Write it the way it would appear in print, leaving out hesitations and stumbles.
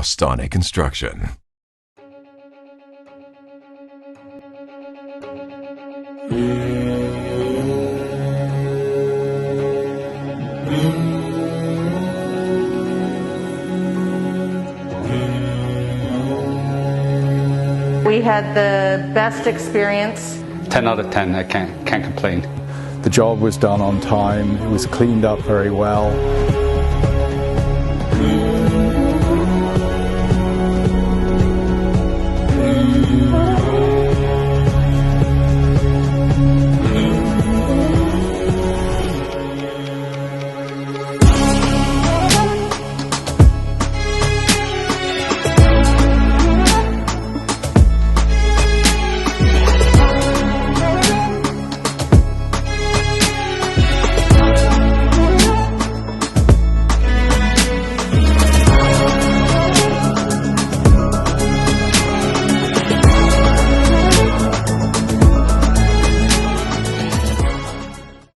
Astaneh Construction. We had the best experience. 10 out of 10, I can't complain. The job was done on time, it was cleaned up very well.